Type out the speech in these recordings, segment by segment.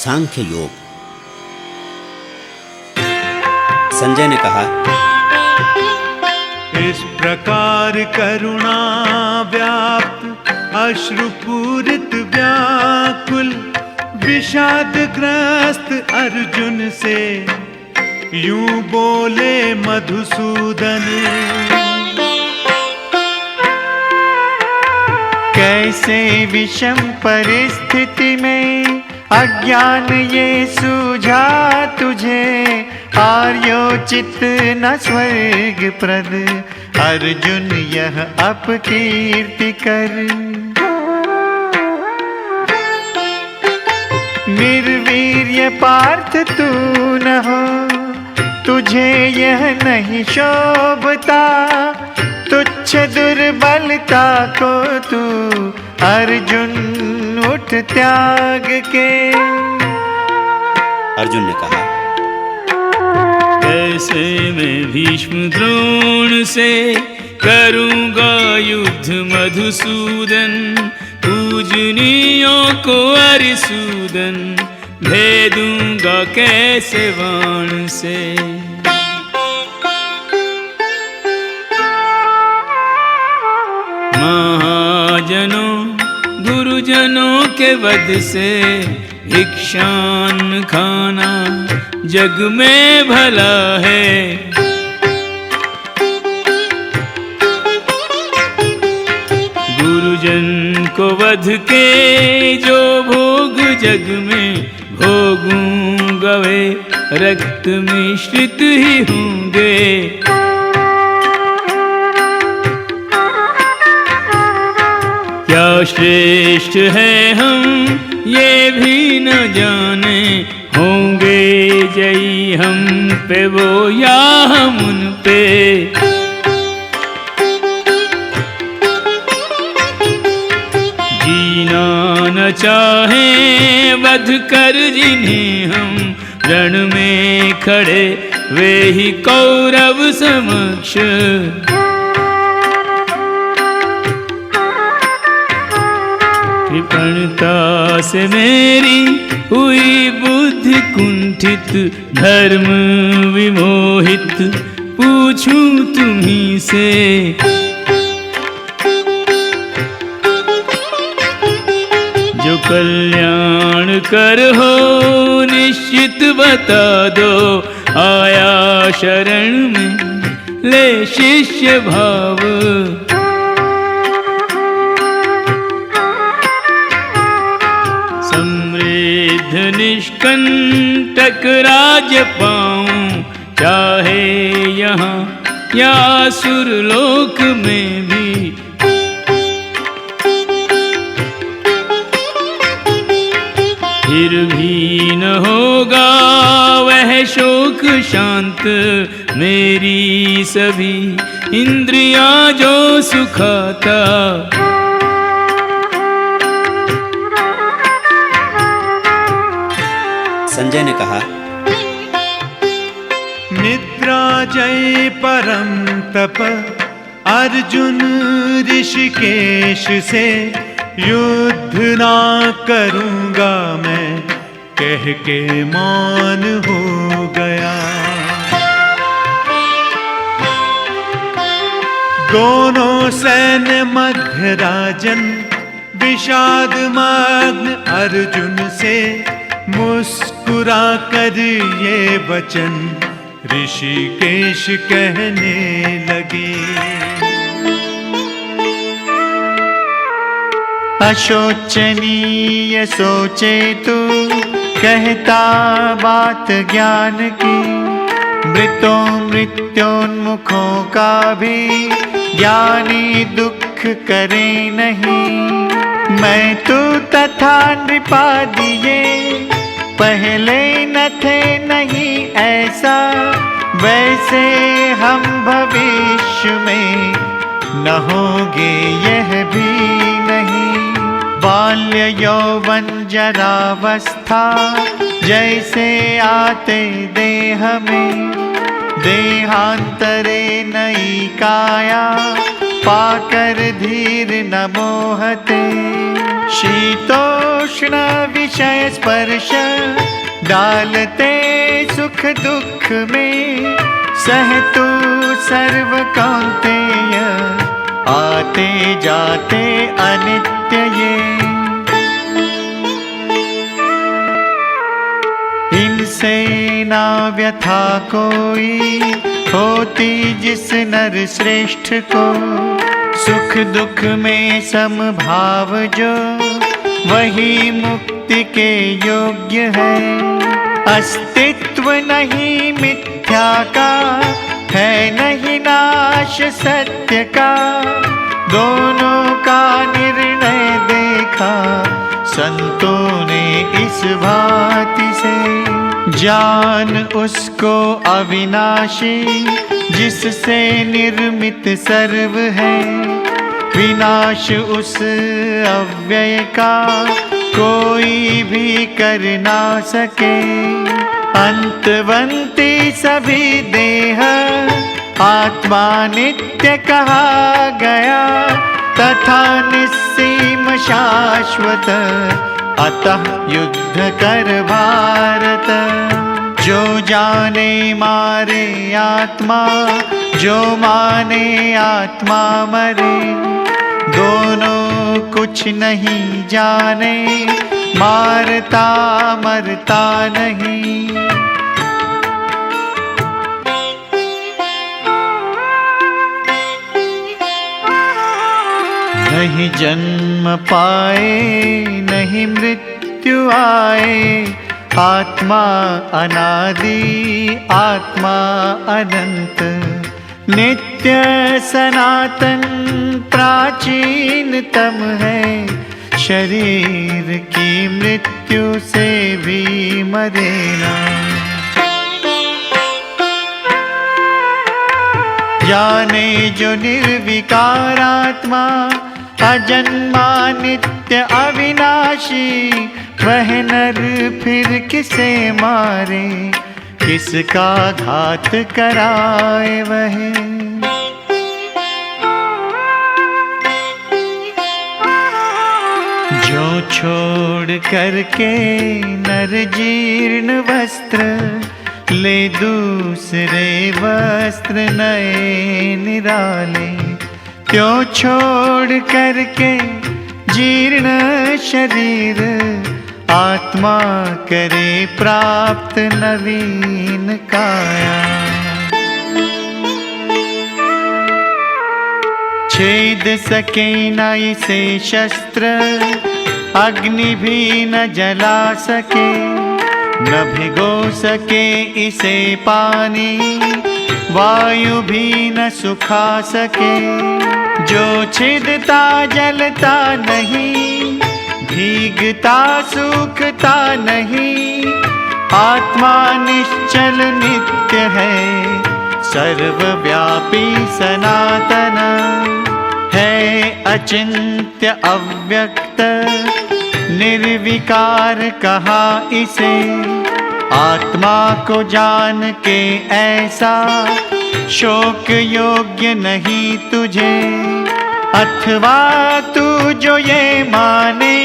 सांख्य योग। संजय ने कहा, इस प्रकार करुणा व्याप्त अश्रुपूरित व्याकुल विषादग्रस्त अर्जुन से यूं बोले मधुसूदन। कैसे विषम परिस्थिति में अज्ञान ये सूझा तुझे, आर्योचित न स्वर्ग प्रद अर्जुन यह अपकीर्ति कर। निर्वीर्य पार्थ तू न हो, तुझे यह नहीं शोभता, तुच्छ दुर्बलता को तू अर्जुन उठ त्याग के। अर्जुन ने कहा, कैसे मैं भीष्म द्रोण से करूँगा युद्ध मधुसूदन, पूजनियों को अरिसूदन भेदूंगा कैसे बाण से। महाजनों गुरुजनों के वध से भिक्षान खाना जग में भला है। गुरुजन को वध के जो भोग जग में भोगूंगा वे रक्त मिश्रित ही होंगे। क्या श्रेष्ठ है हम ये भी न जाने, होंगे जयी हम पे वो या हम उन पे। जीना न चाहे वध कर जिन्हें हम, रण में खड़े वे ही कौरव समक्ष। कृपणता से मेरी हुई बुद्धि कुंठित, धर्म विमोहित पूछूं तुम्हीं से। जो कल्याण कर हो निश्चित बता दो, आया शरण में ले शिष्य भाव। समृद्ध निष्कंटक राज्य पाऊं, चाहे यहाँ या सुरलोक में भी। फिर भी न होगा वह शोक शांत, मेरी सभी इंद्रियां जो सुखाता। संजय ने कहा, निद्रा जय परम तप अर्जुन ऋषिकेश से, युद्ध ना करूँगा मैं कह के मौन हो गया। दोनों सैन्य मध्य राजन विषाद मग्न अर्जुन से, मुस्कुरा कर ये वचन ऋषिकेश कहने लगे। अशोचनीय सोचे तू कहता बात ज्ञान की, मृतों मृत्योन्मुखों का भी ज्ञानी दुख करे नहीं। मैं तो तथा नृपादिये पहले न थे नहीं ऐसा, वैसे हम भविष्य में न होंगे यह भी नहीं। बाल्य यौवन जरावस्था जैसे आते देह में, देहांतरे नई काया पाकर धीर न मोहते। शीतोष्ण विषय स्पर्श डालते सुख दुख में, सहतु सर्व कौन्तेय आते जाते अनित्य ये। इनसे ना व्यथा कोई होती जिस नर श्रेष्ठ को, सुख दुख में समभाव जो वही मुक्ति के योग्य है। अस्तित्व नहीं मिथ्या का, है नहीं नाश सत्य का, दोनों का निर्णय देखा संतों ने इस भांति से। जान उसको अविनाशी जिससे निर्मित सर्व है, विनाश उस अव्यय का कोई भी कर ना सके। अंतवंती सभी देह आत्मा नित्य कहा गया, तथा निस्सीम शाश्वत अतः युद्ध कर भारत। जो जाने मारे आत्मा, जो माने आत्मा मरे, दोनों कुछ नहीं जाने, मारता मरता नहीं। नहीं जन्म पाए नहीं मृत्यु आए, आत्मा अनादि आत्मा अनंत, नित्य सनातन प्राचीनतम है। शरीर की मृत्यु से भी मरेना। जाने जो निर्विकारात्मा अजन्मा नित्य अविनाशी, वह नर फिर किसे मारे, किसका घात कराए वह। जो छोड़ करके नर जीर्ण वस्त्र, ले दूसरे वस्त्र नए निराले। त्यों छोड़ करके जीर्ण शरीर, आत्मा करे प्राप्त नवीन काया। छेद सके न इसे शस्त्र, अग्नि भी न जला सके, न भिगो सके इसे पानी, वायु भी न सुखा सके। जो छिदता जलता नहीं, भीगता सूखता नहीं, आत्मा निश्चल नित्य है, सर्वव्यापी सनातन है। अचिंत्य अव्यक्त निर्विकार कहा इसे, आत्मा को जान के ऐसा शोक योग्य नहीं तुझे। अथवा तू जो ये माने,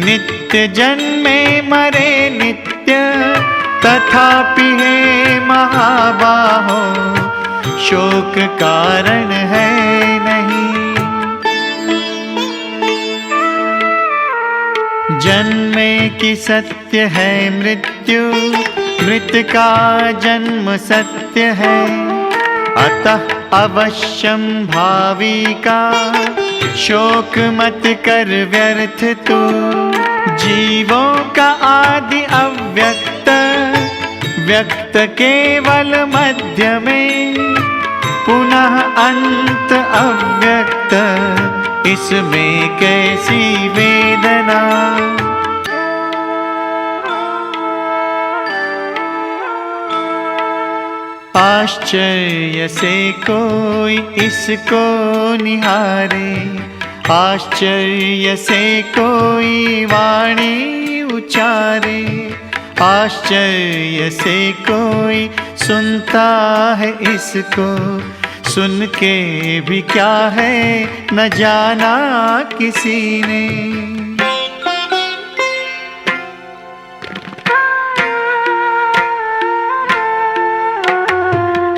नित्य जन्मे मरे नित्य, तथापि हे महाबाहो शोक कारण है नहीं। जन्मे की सत्य है मृत्यु, मृत का जन्म सत्य है, अतः अवश्यम भावी का शोक मत कर व्यर्थ तू। जीवों का आदि अव्यक्त, व्यक्त केवल मध्य में, पुनः अंत अव्यक्त, इसमें कैसी वेदना। आश्चर्य से कोई इसको निहारे, आश्चर्य से कोई वाणी उचारे, आश्चर्य से कोई सुनता है इसको, सुन के भी क्या है न जाना किसी ने।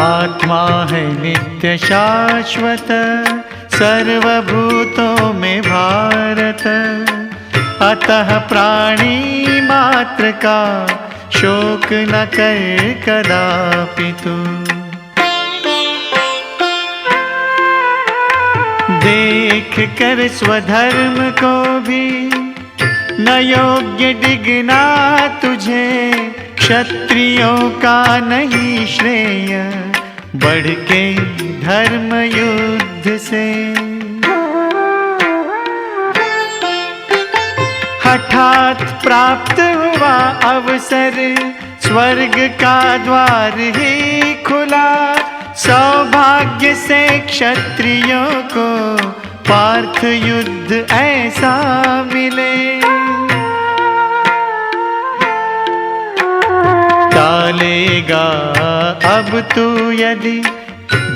आत्मा है नित्य शाश्वत, सर्वभूतों में भारत। अतः प्राणी मात्र का शोक न कर कदापि तू। देख कर स्वधर्म को भी न योग्य डिगना तुझे। क्षत्रियों का नहीं श्रेय बढ़ के धर्म युद्ध से। हठात प्राप्त हुआ अवसर, स्वर्ग का द्वार ही खुला। सौभाग्य से क्षत्रियों को पार्थ युद्ध ऐसा मिले। टालेगा अब तू यदि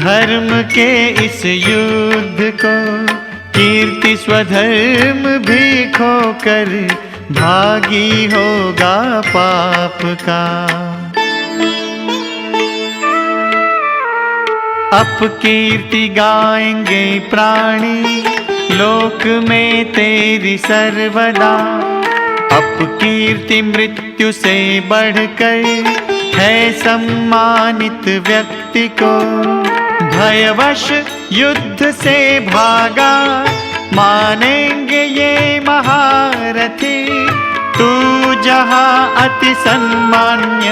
धर्म के इस युद्ध को। कीर्ति स्वधर्म भी खोकर भागी होगा पाप का। अपकीर्ति गाएंगे प्राणी लोक में तेरी सर्वदा। अपकीर्ति मृत्यु से बढ़कर है सम्मानित व्यक्ति को। भयवश युद्ध से भागा मानेंगे ये महारथी। तू जहाँ अति सम्मान्य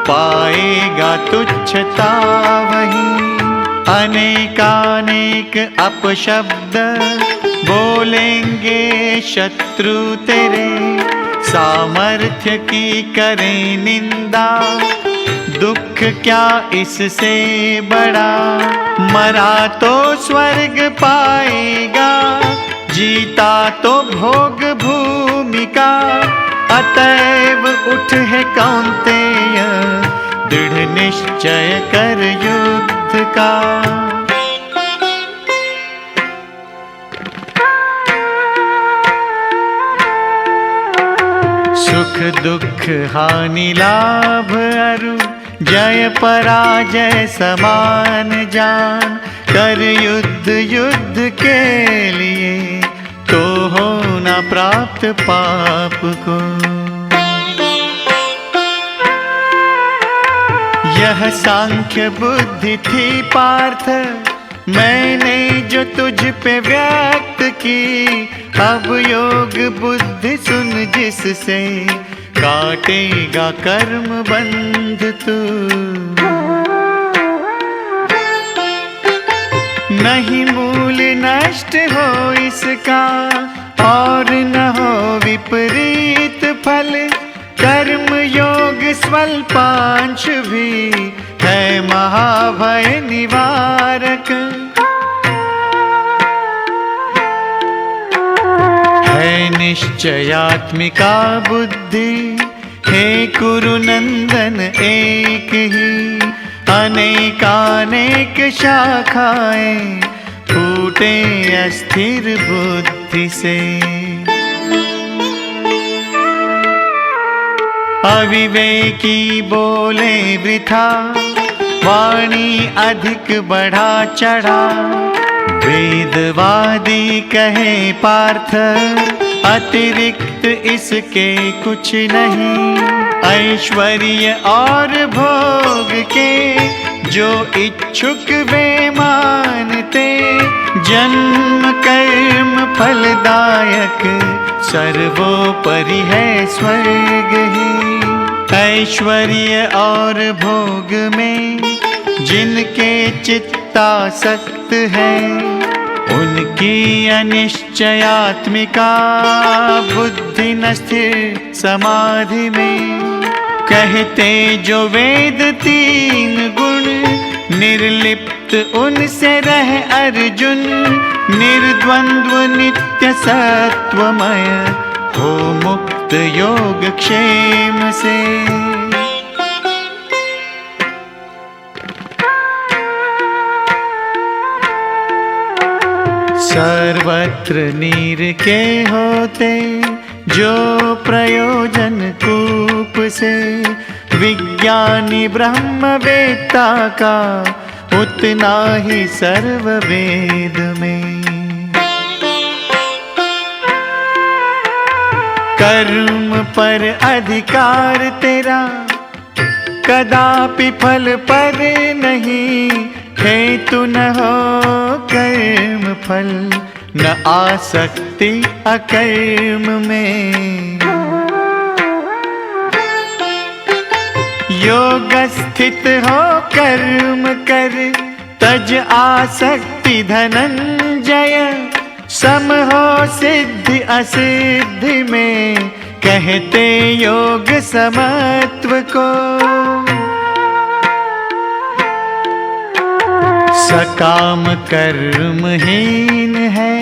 पाएगा तुच्छता वहीं। अनेकानेक अपशब्द बोलेंगे शत्रु तेरे। सामर्थ्य की करें निंदा, दुख क्या इससे बड़ा। मरा तो स्वर्ग पाएगा, जीता तो भोग भूमि का। अतएव उठ है कौन्तेय, दृढ़ निश्चय कर युद्ध का। सुख दुख हानि लाभ अरु जय पराजय समान जान। कर युद्ध युद्ध के लिए तो हो न प्राप्त पाप को। यह सांख्य बुद्धि थी पार्थ, मैंने जो तुझ पे व्यक्त की। अब योग बुद्धि सुन जिससे काटेगा कर्म बंध तू। नहीं मूल नष्ट हो इसका और न हो विपरीत फल। कर्म योग स्वल्पांश भी है महाभय निवारक। है निश्चयात्मिका बुद्धि, हे कुरु नंदन एक ही। अनेकानेक शाखाएं फूटे अस्थिर बुद्धि से। अविवेकी बोले वृथा, वाणी अधिक बढ़ा चढ़ा। वेदवादी कहे पार्थ, अतिरिक्त इसके कुछ नहीं। ऐश्वर्य और भोग के जो इच्छुक वे मानते। जन्म कर्म फलदायक सर्वोपरि है स्वर्ग ही। ऐश्वर्य और भोग में जिनके चित्तासक्त है, उनकी अनिश्चयात्मिका बुद्धि न स्थिर समाधि में। कहते जो वेद तीन गुण, निर्लिप्त उनसे रह अर्जुन। निर्द्वंद्व नित्य सत्वमय हो मुक्त योग क्षेम से। पत्र नीर के होते जो प्रयोजन कूप से, विज्ञानी ब्रह्मवेत्ता का उतना ही सर्व वेद में। कर्म पर अधिकार तेरा कदापि फल पर नहीं, हेतु न हो कर्म फल न आसक्ति अकर्म में। योग स्थित हो कर्म कर, तज आसक्ति धनंजय, सम हो सिद्धि असिद्धि में, कहते योग समत्व को। सकाम कर्महीन है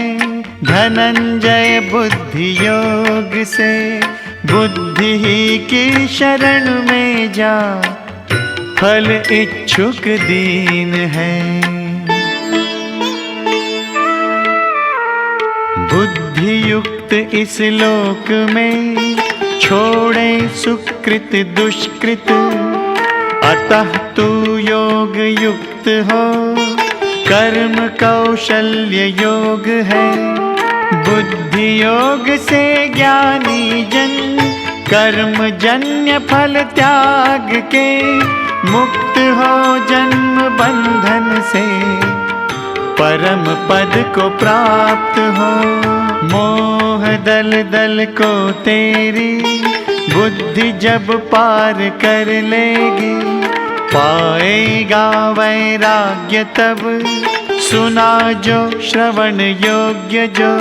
धनंजय बुद्धि योग से, बुद्धि ही की शरण में जा, फल इच्छुक दीन है। बुद्धि युक्त इस लोक में छोड़े सुकृत दुष्कृत, अतः तू योग युक्त हो, कर्म कौशल्य योग है। बुद्धि योग से ज्ञानी जन, कर्म जन्य फल त्याग के, मुक्त हो जन्म बंधन से, परम पद को प्राप्त हो। मोह दल दल को तेरी बुद्धि जब पार कर लेगी, पाएगा वैराग्य तब, सुना जो श्रवण योग्य जो।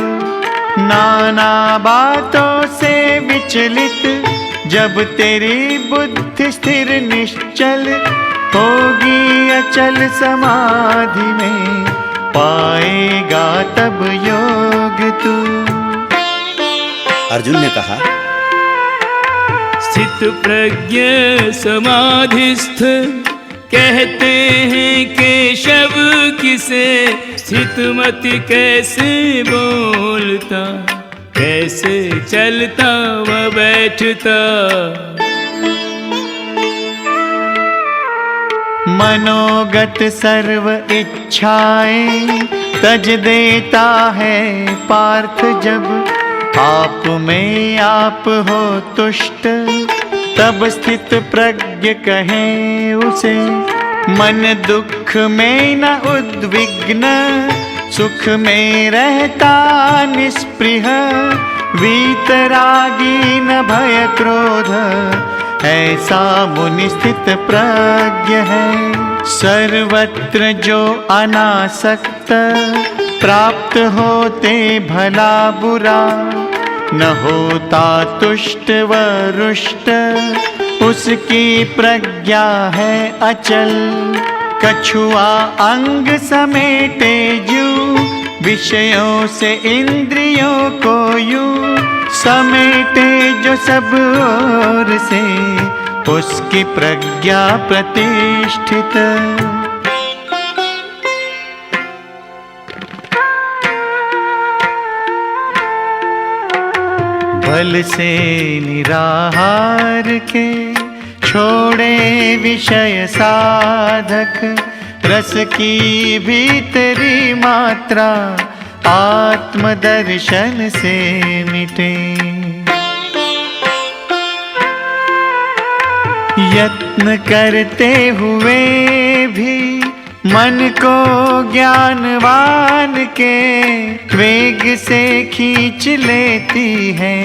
नाना बातों से विचलित जब तेरी बुद्धि स्थिर निश्चल, होगी अचल समाधि में, पाएगा तब योग तू। अर्जुन ने कहा, स्थित प्रज्ञ समाधिस्थ, कहते हैं केशव किसे, स्थित मति कैसे बोलता, कैसे चलता व बैठता। मनोगत सर्व इच्छाएं तज देता है पार्थ जब, आप में आप हो तुष्ट, तब स्थित प्रज्ञ कहे उसे। मन दुख में न उद्विग्न, सुख में रहता निष्पृह, वीतरागी न भय क्रोध, ऐसा मुनि स्थित प्रज्ञ है। सर्वत्र जो अनासक्त, प्राप्त होते भला बुरा, न होता तुष्ट व रुष्ट, उसकी प्रज्ञा है अचल। कछुआ अंग समेटे जू, विषयों से इंद्रियों को यूं, समेटे जो सब ओर से, उसकी प्रज्ञा प्रतिष्ठित। बल से निराहार के छोड़े विषय साधक, रस की भीतरी मात्रा आत्मदर्शन से मिटे। यत्न करते हुए भी मन को ज्ञानवान के वेग से खींच लेती है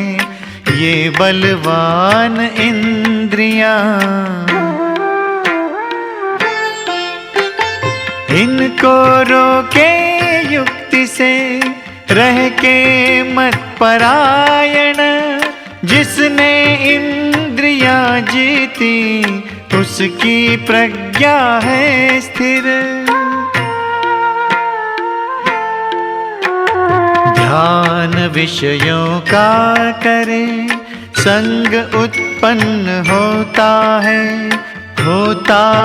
ये बलवान इंद्रियां। इनको रोके युक्ति से रह के मत परायण, जिसने इंद्रियां जीती उसकी प्रज्ञा है स्थिर। ध्यान विषयों का करे संग उत्पन्न होता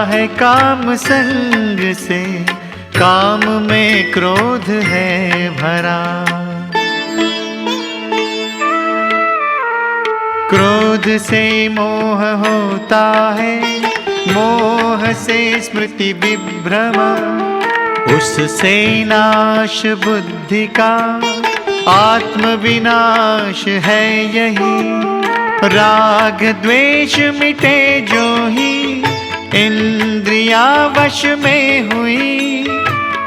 है काम संग से, काम में क्रोध है भरा। क्रोध से मोह होता है, मोह से स्मृति विभ्रम, उससे नाश बुद्धि का आत्म विनाश है यही। राग द्वेष मिटे जो ही इंद्रिया वश में हुई,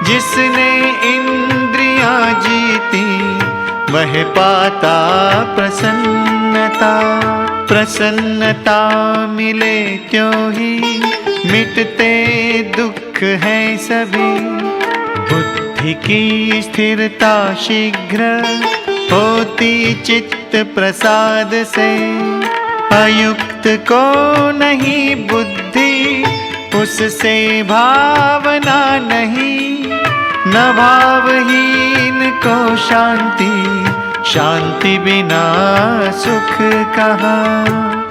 जिसने इंद्रियां जीती वह पाता प्रसन्नता। प्रसन्नता मिले त्यों ही मिटते दुख हैं सभी। बुद्धि की स्थिरता शीघ्र होती चित्त प्रसाद से, अयुक्त को नहीं बुद्धि उससे भावना नहीं। न भावहीन को शांति, शांति बिना सुख कहाँ।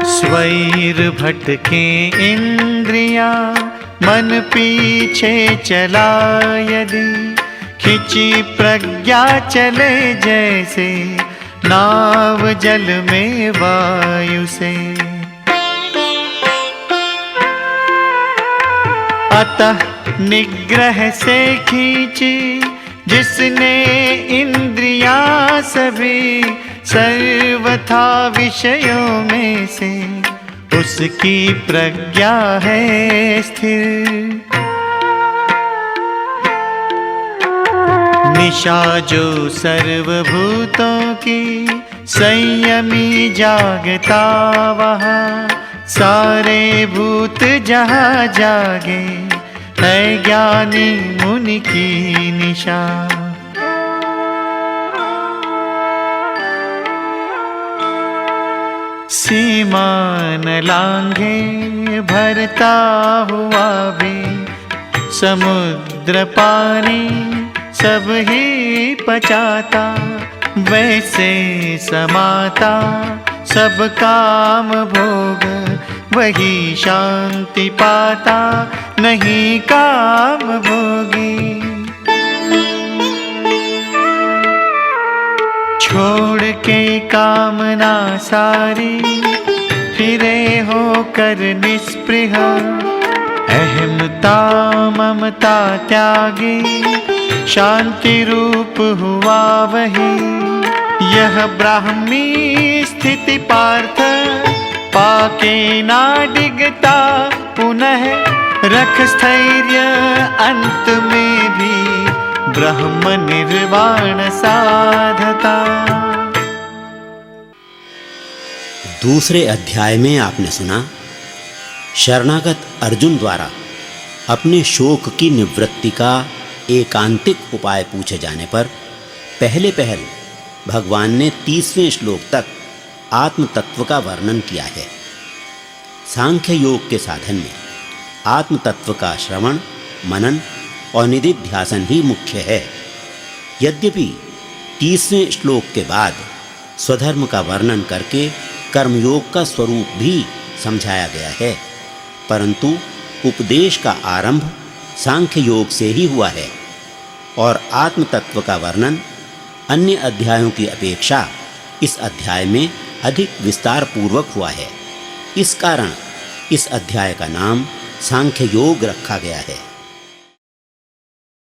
स्वैर भटके इंद्रियां, मन पीछे चला यदि, खिंची प्रज्ञा चले जैसे नाव जल में वायु से। अतः निग्रह से खींची जिसने इंद्रियां सभी, सर्वथा विषयों में से उसकी प्रज्ञा है स्थिर। निशा जो सर्वभूतों की, संयमी जागता वहाँ, सारे भूत जहाँ जागे है ज्ञानी मुनि की निशा। सीमा न लांघे भरता हुआ भी समुद्र पानी, सब ही पचाता वैसे समाता। सब काम भोग वही शांति पाता, नहीं काम भोगी। छोड़ के कामना सारी, फिरे होकर निस्पृह, अहमता ममता त्यागी, शांति रूप हुआ वही। यह ब्राह्मी स्थिति पार्थ, पाके ना डिगता पुनः, रख स्थैर्य अंत में भी ब्रह्म निर्वाण साधता। दूसरे अध्याय में आपने सुना, शरणागत अर्जुन द्वारा अपने शोक की निवृत्ति का एकांतिक उपाय पूछे जाने पर पहले भगवान ने 30वें श्लोक तक आत्म तत्व का वर्णन किया है। सांख्य योग के साधन में आत्म तत्व का श्रवण, मनन और निधिध्यासन ही मुख्य है। यद्यपि 30वें श्लोक के बाद स्वधर्म का वर्णन करके कर्मयोग का स्वरूप भी समझाया गया है, परंतु उपदेश का आरंभ सांख्य योग से ही हुआ है और आत्म तत्व का वर्णन अन्य अध्यायों की अपेक्षा इस अध्याय में अधिक विस्तार पूर्वक हुआ है। इस कारण इस अध्याय का नाम सांख्य योग रखा गया है।